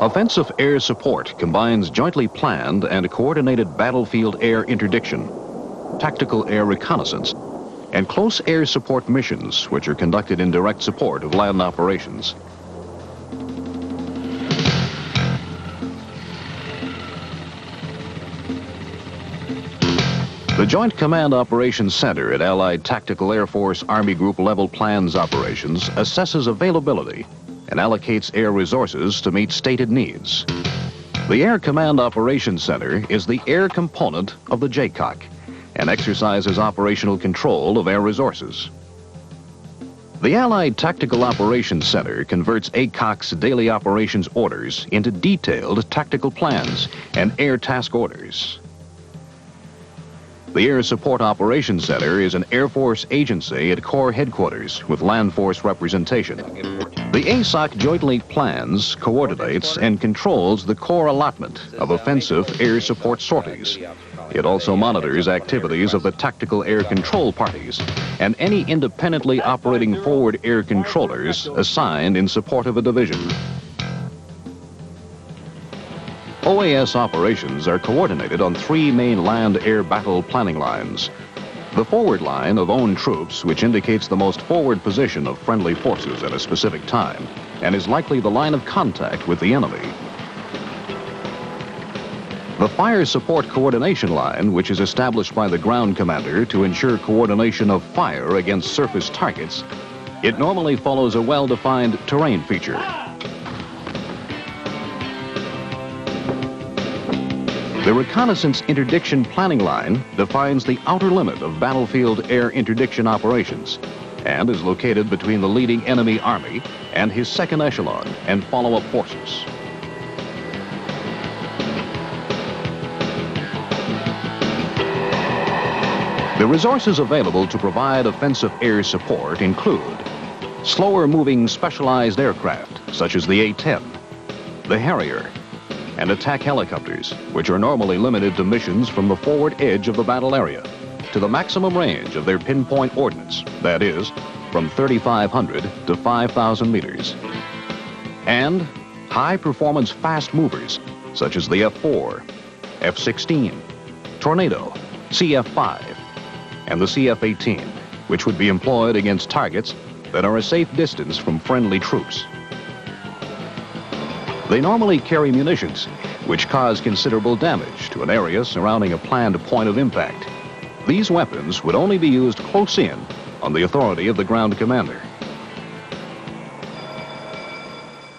Offensive air support combines jointly planned and coordinated battlefield air interdiction, tactical air reconnaissance, and close air support missions, which are conducted in direct support of land operations. The Joint Command Operations Center at Allied Tactical Air Force Army Group Level Plans Operations assesses availability and allocates air resources to meet stated needs. The Air Command Operations Center is the air component of the JCOC and exercises operational control of air resources. The Allied Tactical Operations Center converts ACOC's daily operations orders into detailed tactical plans and air task orders. The Air Support Operations Center is an Air Force agency at Corps headquarters with land force representation. The ASOC jointly plans, coordinates, and controls the Corps allotment of offensive air support sorties. It also monitors activities of the tactical air control parties and any independently operating forward air controllers assigned in support of a division. OAS operations are coordinated on 3 main land-air battle planning lines. The forward line of own troops, which indicates the most forward position of friendly forces at a specific time, and is likely the line of contact with the enemy. The fire support coordination line, which is established by the ground commander to ensure coordination of fire against surface targets, it normally follows a well-defined terrain feature. The Reconnaissance Interdiction Planning Line defines the outer limit of battlefield air interdiction operations and is located between the leading enemy army and his second echelon and follow-up forces. The resources available to provide offensive air support include slower-moving specialized aircraft, such as the A-10, the Harrier, and attack helicopters, which are normally limited to missions from the forward edge of the battle area to the maximum range of their pinpoint ordnance, that is, from 3,500 to 5,000 meters. And high-performance fast movers, such as the F-4, F-16, Tornado, CF-5, and the CF-18, which would be employed against targets that are a safe distance from friendly troops. They normally carry munitions, which cause considerable damage to an area surrounding a planned point of impact. These weapons would only be used close in on the authority of the ground commander.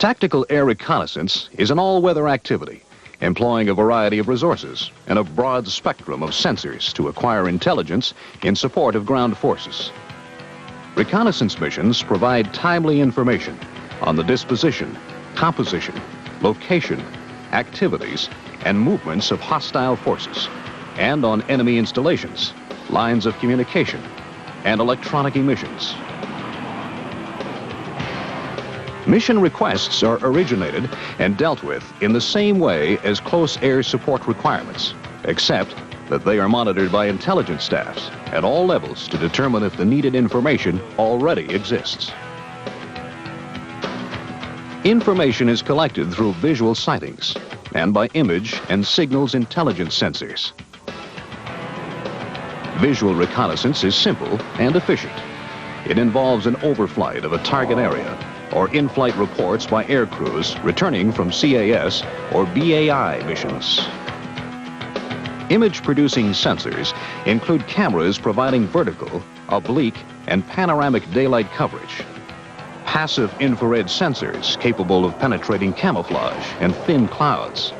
Tactical air reconnaissance is an all-weather activity, employing a variety of resources and a broad spectrum of sensors to acquire intelligence in support of ground forces. Reconnaissance missions provide timely information on the disposition, composition, location, activities, and movements of hostile forces, and on enemy installations, lines of communication, and electronic emissions. Mission requests are originated and dealt with in the same way as close air support requirements, except that they are monitored by intelligence staffs at all levels to determine if the needed information already exists. Information is collected through visual sightings and by image and signals intelligence sensors. Visual reconnaissance is simple and efficient. It involves an overflight of a target area or in-flight reports by air crews returning from CAS or BAI missions. Image-producing sensors include cameras providing vertical, oblique, and panoramic daylight coverage. Passive infrared sensors capable of penetrating camouflage and thin clouds.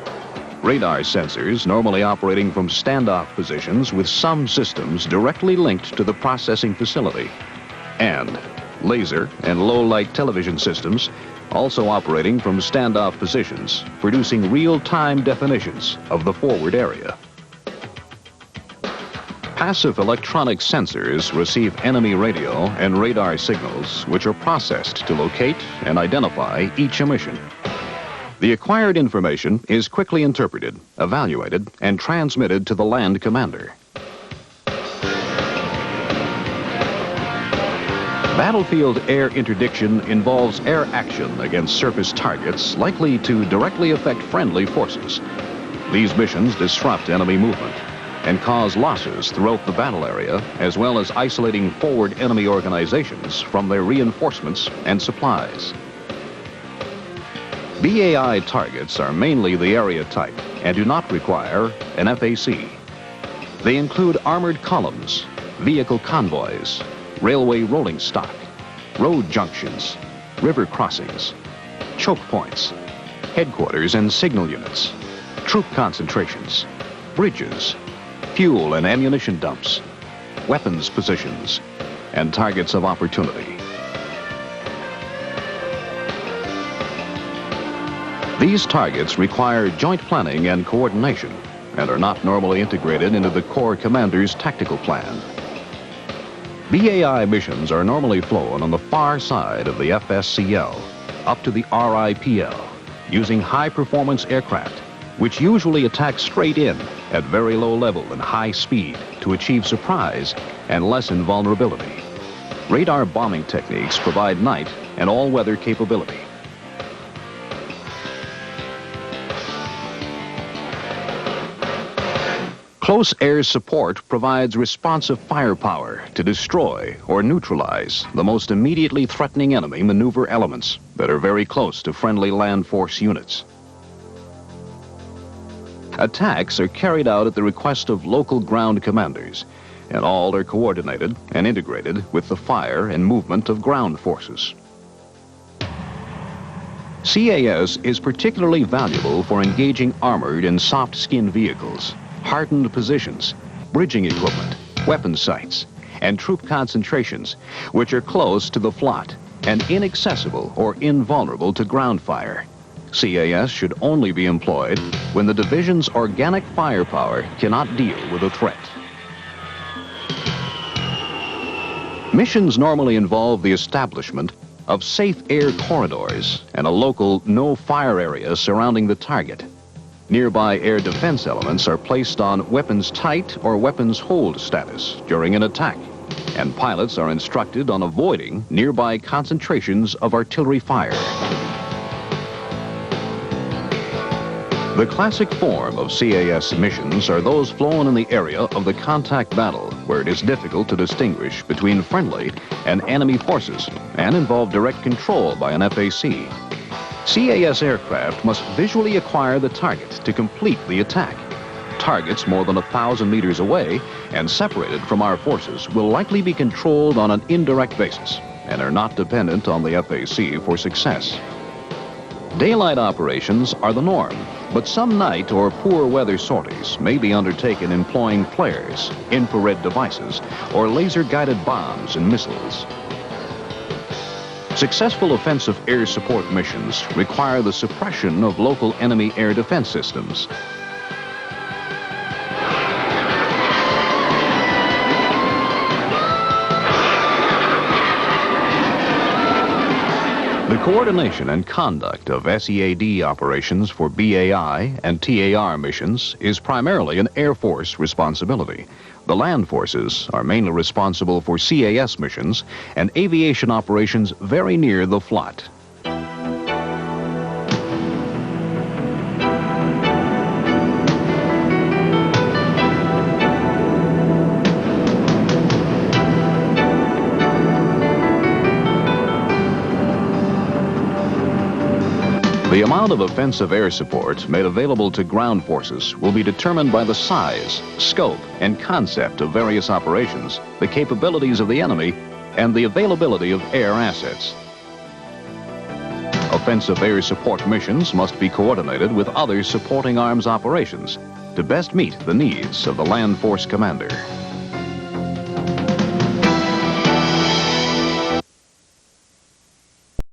Radar sensors normally operating from standoff positions with some systems directly linked to the processing facility. And laser and low-light television systems also operating from standoff positions, producing real-time definitions of the forward area. Passive electronic sensors receive enemy radio and radar signals, which are processed to locate and identify each emission. The acquired information is quickly interpreted, evaluated, and transmitted to the land commander. Battlefield air interdiction involves air action against surface targets likely to directly affect friendly forces. These missions disrupt enemy movement and cause losses throughout the battle area, as well as isolating forward enemy organizations from their reinforcements and supplies. BAI targets are mainly the area type and do not require an FAC. They include armored columns, vehicle convoys, railway rolling stock, road junctions, river crossings, choke points, headquarters and signal units, troop concentrations, bridges, fuel and ammunition dumps, weapons positions, and targets of opportunity. These targets require joint planning and coordination and are not normally integrated into the Corps Commander's tactical plan. BAI missions are normally flown on the far side of the FSCL up to the RIPL using high-performance aircraft, which usually attack straight in at very low level and high speed to achieve surprise and lessen vulnerability. Radar bombing techniques provide night and all-weather capability. Close air support provides responsive firepower to destroy or neutralize the most immediately threatening enemy maneuver elements that are very close to friendly land force units. Attacks are carried out at the request of local ground commanders, and all are coordinated and integrated with the fire and movement of ground forces. CAS is particularly valuable for engaging armored and soft-skinned vehicles, hardened positions, bridging equipment, weapon sites, and troop concentrations, which are close to the FLOT and inaccessible or invulnerable to ground fire. CAS should only be employed when the division's organic firepower cannot deal with a threat. Missions normally involve the establishment of safe air corridors and a local no-fire area surrounding the target. Nearby air defense elements are placed on weapons tight or weapons hold status during an attack, and pilots are instructed on avoiding nearby concentrations of artillery fire. The classic form of CAS missions are those flown in the area of the contact battle, where it is difficult to distinguish between friendly and enemy forces and involve direct control by an FAC. CAS aircraft must visually acquire the target to complete the attack. Targets more than 1,000 meters away and separated from our forces will likely be controlled on an indirect basis and are not dependent on the FAC for success. Daylight operations are the norm, but some night or poor weather sorties may be undertaken employing flares, infrared devices, or laser-guided bombs and missiles. Successful offensive air support missions require the suppression of local enemy air defense systems. The coordination and conduct of SEAD operations for BAI and TAR missions is primarily an Air Force responsibility. The land forces are mainly responsible for CAS missions and aviation operations very near the FLOT. The amount of offensive air support made available to ground forces will be determined by the size, scope, and concept of various operations, the capabilities of the enemy, and the availability of air assets. Offensive air support missions must be coordinated with other supporting arms operations to best meet the needs of the land force commander.